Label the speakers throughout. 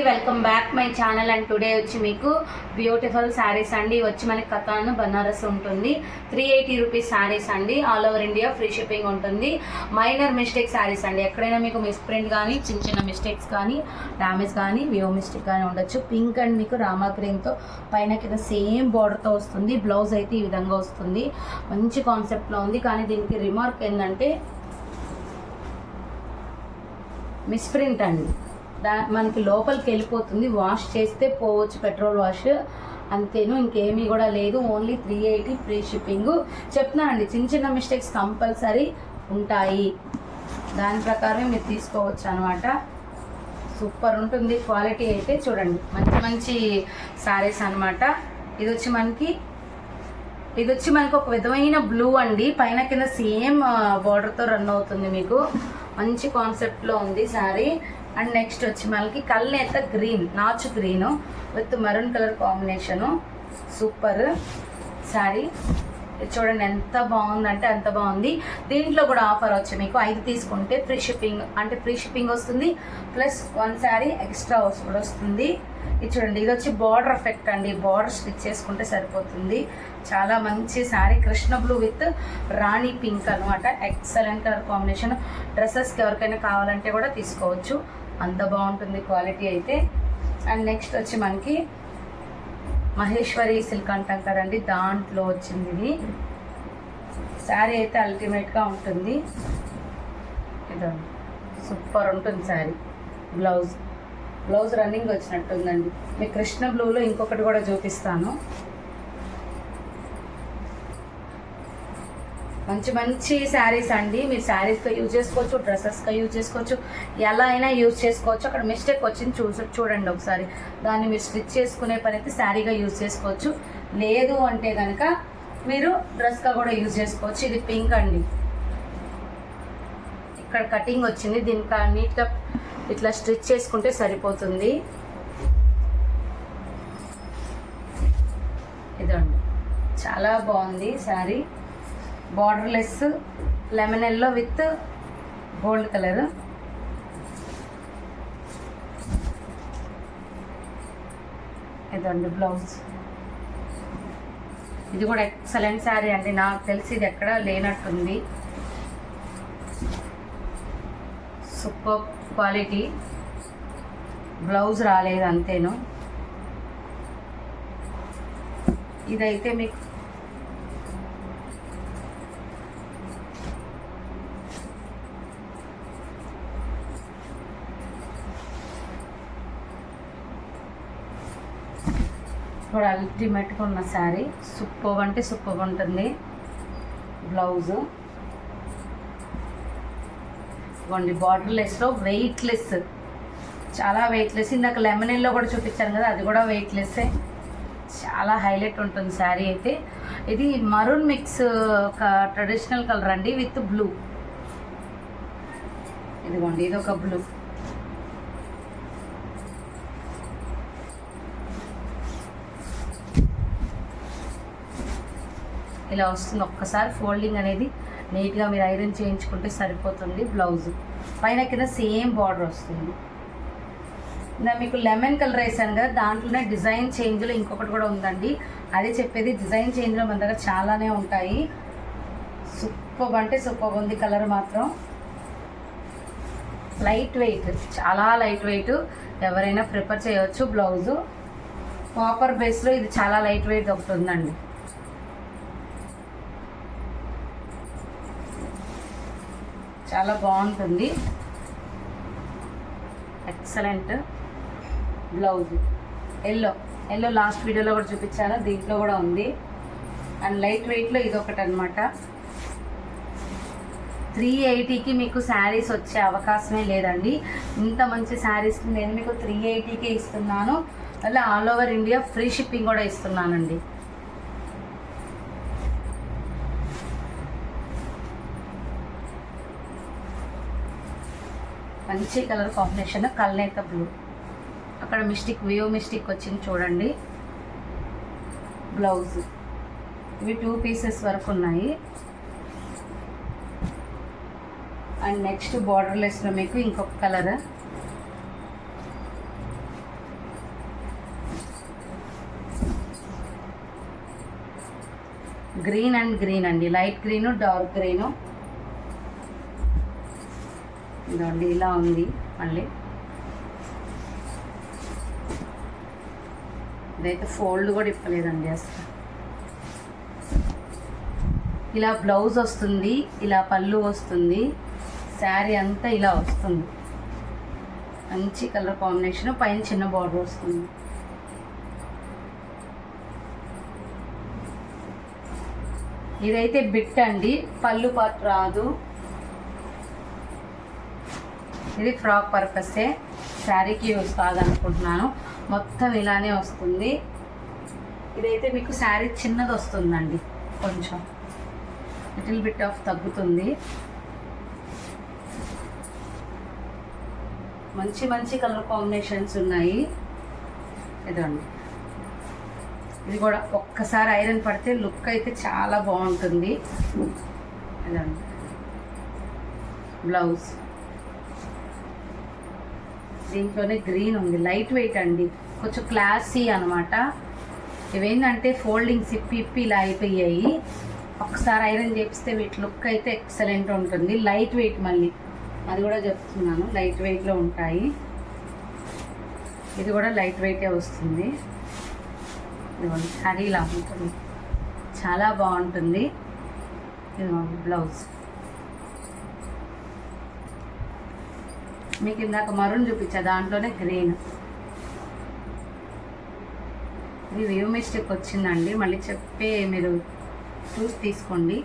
Speaker 1: Welcome back my channel. And today వచ్చి మీకు beautiful saris అండి. వచ్చి మనకి కథాన్ బనారస్ ఉంటుంది. 380 రూపీస్ శారీస్ అండి. All over India free shipping ఉంటుంది. మైనర్ మిస్టేక్ శారీస్ అండి. ఎక్కడైనా మీకు మిస్ప్రింట్ కానీ చిన్న చిన్న మిస్టేక్స్ కానీ డ్యామేజ్ కానీ వ్యూ మిస్టేక్ కానీ ఉండొచ్చు. పింక్ అండ్ మీకు రామా గ్రీన్తో పైన కింద సేమ్ బార్డర్తో వస్తుంది. బ్లౌజ్ అయితే ఈ విధంగా వస్తుంది. మంచి కాన్సెప్ట్లో ఉంది. కానీ దీనికి రిమార్క్ ఏంటంటే మిస్ప్రింట్ అండి. మనకి లోపలికి వెళ్ళిపోతుంది. వాష్ చేస్తే పోవచ్చు, పెట్రోల్ వాష్ అంతేను, ఇంకేమీ కూడా లేదు. Only 380 free shipping. చెప్తున్నానండి, చిన్న చిన్న మిస్టేక్స్ కంపల్సరీ ఉంటాయి. దాని ప్రకారమే మీరు తీసుకోవచ్చు అనమాట. సూపర్ ఉంటుంది క్వాలిటీ అయితే. చూడండి, మంచి మంచి శారీస్ అనమాట. ఇది వచ్చి మనకి ఒక విధమైన బ్లూ అండి. పైన కింద సేమ్ బార్డర్తో రన్ అవుతుంది. మీకు మంచి కాన్సెప్ట్లో ఉంది శారీ. అండ్ నెక్స్ట్ వచ్చి మనకి కల్నేత గ్రీన్, నాచు green with maroon colour combination. Super sari. చూడండి ఎంత బాగుందంటే అంత బాగుంది. దీంట్లో కూడా ఆఫర్ వచ్చి మీకు 5 తీసుకుంటే ఫ్రీ షిప్పింగ్, అంటే ఫ్రీ షిప్పింగ్ వస్తుంది ప్లస్ 1 శారీ ఎక్స్ట్రా కూడా వస్తుంది. ఇది చూడండి, ఇది వచ్చి బార్డర్ ఎఫెక్ట్ అండి. బార్డర్ స్టిచ్ చేసుకుంటే సరిపోతుంది. చాలా మంచి sari. Krishna blue with rani pink అనమాట. Excellent colour combination. డ్రెస్సెస్కి ఎవరికైనా కావాలంటే కూడా తీసుకోవచ్చు, అంత బాగుంటుంది క్వాలిటీ అయితే. అండ్ నెక్స్ట్ వచ్చి మనకి మహేశ్వరి సిల్క్ అంటాం కదండి, దాంట్లో వచ్చింది ఇది. శారీ అయితే అల్టిమేట్గా ఉంటుంది. ఇదండి, సూపర్ ఉంటుంది శారీ. Blouse running వచ్చినట్టుందండి. మీకు కృష్ణ బ్లూలో ఇంకొకటి కూడా చూపిస్తాను. మంచి మంచి శారీస్ అండి. మీరు శారీస్గా యూజ్ చేసుకోవచ్చు, డ్రెస్సెస్గా యూజ్ చేసుకోవచ్చు, ఎలా అయినా యూజ్ చేసుకోవచ్చు. అక్కడ మిస్టేక్ వచ్చింది చూడండి ఒకసారి. దాన్ని మీరు స్టిచ్ చేసుకునే పని అయితే శారీగా యూజ్ చేసుకోవచ్చు. లేదు అంటే కనుక మీరు డ్రెస్గా కూడా యూజ్ చేసుకోవచ్చు. ఇది పింక్ అండి. ఇక్కడ కటింగ్ వచ్చింది. దీనికి నీట్గా ఇట్లా స్టిచ్ చేసుకుంటే సరిపోతుంది. ఇదండి, చాలా బాగుంది sari. Borderless lemon yellow with gold colour. ఇదండి బ్లౌజ్. ఇది కూడా ఎక్సలెంట్ శారీ అండి. నాకు తెలిసి ఇది ఎక్కడ లేనట్టుంది. Super quality. బ్లౌజ్ రాలేదు అంతేను. ఇదైతే మీకు కూడా అల్టిమేట్గా ఉన్న శారీ. సూపర్ అంటే సూపర్ ఉంటుంది. బ్లౌజు ఇవ్వండి, బార్డర్లెస్లో వెయిట్లెస్, చాలా వెయిట్లెస్. ఇందాక లెమన్ ఎల్లో కూడా చూపించాను కదా, అది కూడా వెయిట్లెస్సే. చాలా హైలైట్ ఉంటుంది శారీ అయితే. ఇది మరూన్ మిక్స్ ఒక ట్రెడిషనల్ కలర్ అండి విత్ బ్లూ. ఇదిగోండి, ఇది ఒక బ్లూ. ఇలా వస్తుంది. ఒక్కసారి ఫోల్డింగ్ అనేది నీట్గా మీరు ఐరన్ చేయించుకుంటే సరిపోతుంది. బ్లౌజ్ పైన కింద సేమ్ బార్డర్ వస్తుంది. ఇంకా మీకు లెమన్ కలర్ వేసాను కదా, దాంట్లోనే డిజైన్ చేంజ్లో ఇంకొకటి కూడా ఉందండి. అదే చెప్పేది, డిజైన్ చేంజ్లో మన దగ్గర చాలానే ఉంటాయి. సూపర్ అంటే సూపర్ ఉంది. కలర్ మాత్రం లైట్ వెయిట్, చాలా లైట్ వెయిట్. ఎవరైనా ప్రిఫర్ చేయవచ్చు. బ్లౌజు కాపర్ బేస్లో ఇది చాలా లైట్ వెయిట్ ఒకటి ఉందండి. చాలా బాగుంటుంది. Excellent blouse. ఎల్లో లాస్ట్ వీడియోలో కూడా చూపించాను, దీంట్లో కూడా ఉంది. అండ్ లైట్ వెయిట్లో ఇది ఒకటి అనమాట. 380కి మీకు శారీస్ వచ్చే అవకాశమే లేదండి. ఇంత మంచి శారీస్ నేను మీకు 380కే ఇస్తున్నాను. అలా all over India free shipping కూడా ఇస్తున్నానండి. మంచి కలర్ కాంబినేషన్. కల్నేత బ్లూ. అక్కడ వ్యూ మిస్టేక్ వచ్చింది చూడండి. బ్లౌజ్ ఇవి 2 పీసెస్ వరకు ఉన్నాయి. అండ్ నెక్స్ట్ బార్డర్లెస్లో మీకు ఇంకొక కలర్. గ్రీన్ అండ్ గ్రీన్ అండి, లైట్ గ్రీను డార్క్ గ్రీను. ఇదండి ఇలా ఉంది. మళ్ళీ ఇదైతే ఫోల్డ్ కూడా ఇప్పలేదండి అసలు. ఇలా బ్లౌజ్ వస్తుంది, ఇలా పళ్ళు వస్తుంది, శారీ అంతా ఇలా వస్తుంది. మంచి కలర్ కాంబినేషన్, పైన చిన్న బార్డర్ వస్తుంది. ఇదైతే బిట్ అండి, పళ్ళు పార్ట్ రాదు. ఇది ఫ్రాక్ పర్పసే, శారీకి యూజ్ కాదనుకుంటున్నాను. మొత్తం ఇలానే వస్తుంది. ఇదైతే మీకు శారీ చిన్నది వస్తుందండి, కొంచెం లిటిల్ బిట్ ఆఫ్ తగ్గుతుంది. మంచి మంచి కలర్ కాంబినేషన్స్ ఉన్నాయి. ఇదండి, ఇది కూడా ఒక్కసారి ఐరన్ పడితే లుక్ అయితే చాలా బాగుంటుంది. ఇదండి బ్లౌజ్, దీంట్లోనే గ్రీన్ ఉంది, లైట్ వెయిట్ అండి, కొంచెం క్లాసీ అనమాట. ఇవేంటంటే ఫోల్డింగ్స్ ఇప్పి ఇలా అయిపోయాయి. ఒకసారి ఐరన్ చేపిస్తే వీటి లుక్ అయితే ఎక్సలెంట్ ఉంటుంది. లైట్ వెయిట్, మళ్ళీ అది కూడా చెప్తున్నాను, లైట్ వెయిట్లో ఉంటాయి. ఇది కూడా లైట్ వెయిటే వస్తుంది. ఇదిగోండి శారీ ఇలా ఉంటుంది, చాలా బాగుంటుంది. ఇదిగోండి బ్లౌజ్. మీకు ఇందాక మరూన్ చూపించా, దాంట్లోనే గ్రీన్. ఇది వ్యూ మిస్టేక్ వచ్చిందండి, మళ్ళీ చెప్పే మీరు చూసి తీసుకోండి.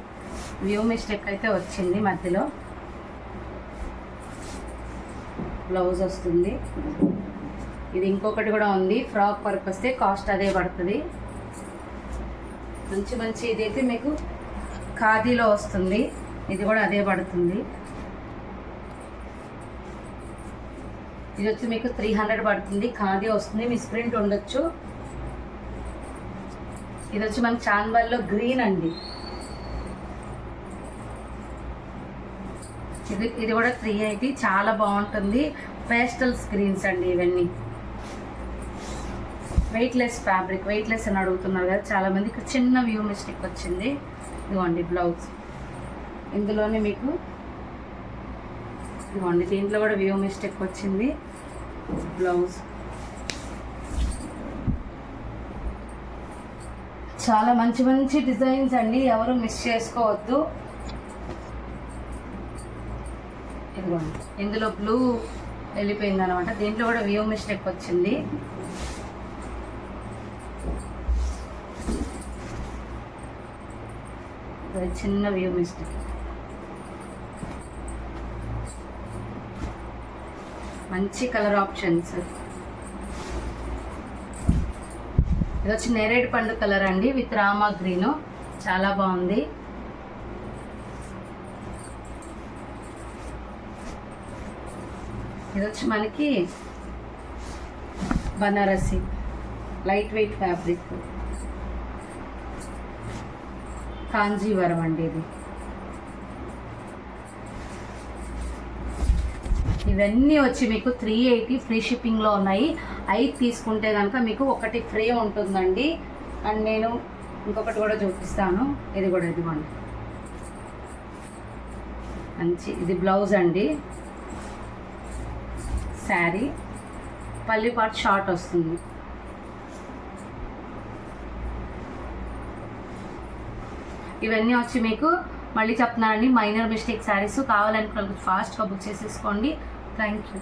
Speaker 1: వ్యూ మిస్టేక్ అయితే వచ్చింది మధ్యలో. బ్లౌజ్ వస్తుంది. ఇది ఇంకొకటి కూడా ఉంది, ఫ్రాక్ పర్పస్తే, కాస్ట్ అదే పడుతుంది. మంచి మంచి ఇదైతే మీకు ఖాదీలో వస్తుంది, ఇది కూడా అదే పడుతుంది. ఇది వచ్చి మీకు 300 పడుతుంది, ఖాదీ వస్తుంది, మిస్ ప్రింట్ ఉండొచ్చు. ఇది వచ్చి మన చాన్బాల్లో గ్రీన్ అండి. ఇది కూడా 380, చాలా బాగుంటుంది. పేస్టల్ స్క్రీన్స్ అండి ఇవన్నీ. వెయిట్లెస్ ఫ్యాబ్రిక్, వెయిట్లెస్ అని అడుగుతున్నారు కదా చాలామంది. ఇక్కడ చిన్న వ్యూ మిస్టేక్ వచ్చింది. ఇదిగోండి బ్లౌజ్, ఇందులోనే మీకు ఇదిగోండి, దీంట్లో కూడా వ్యూ మిస్టేక్ వచ్చింది. బ్లౌజ్ చాలా మంచి మంచి డిజైన్స్ అండి, ఎవరు మిస్ చేసుకోవద్దు. ఇదిగోండి, ఇందులో బ్లూ వెళ్ళిపోయింది అనమాట, దీంట్లో కూడా వ్యూ మిస్టేక్ వచ్చింది. చిన్న వ్యూ మిస్టేక్. మంచి కలర్ ఆప్షన్స్. ఇది వచ్చి నేరేడు పండు కలర్ అండి, విత్ రామా గ్రీను, చాలా బాగుంది. ఇది వచ్చి మనకి Banarasi, light weight fabric, Kanjeevaram అండి ఇది. ఇవన్నీ వచ్చి మీకు 380 ఫ్రీ షిప్పింగ్లో ఉన్నాయి. 5 తీసుకుంటే కనుక మీకు ఒకటి ఫ్రీ ఉంటుందండి. అండ్ నేను ఇంకొకటి కూడా చూపిస్తాను, ఇది కూడా ఇదిగోండి మంచి. ఇది బ్లౌజ్ అండి, శారీ పల్లి పార్ట్ షార్ట్ వస్తుంది. ఇవన్నీ వచ్చి మీకు మళ్ళీ చెప్తున్నానండి, మైనర్ మిస్టేక్ శారీస్. కావాలనుకున్న ఫాస్ట్గా బుక్ చేసేసుకోండి. Thank you.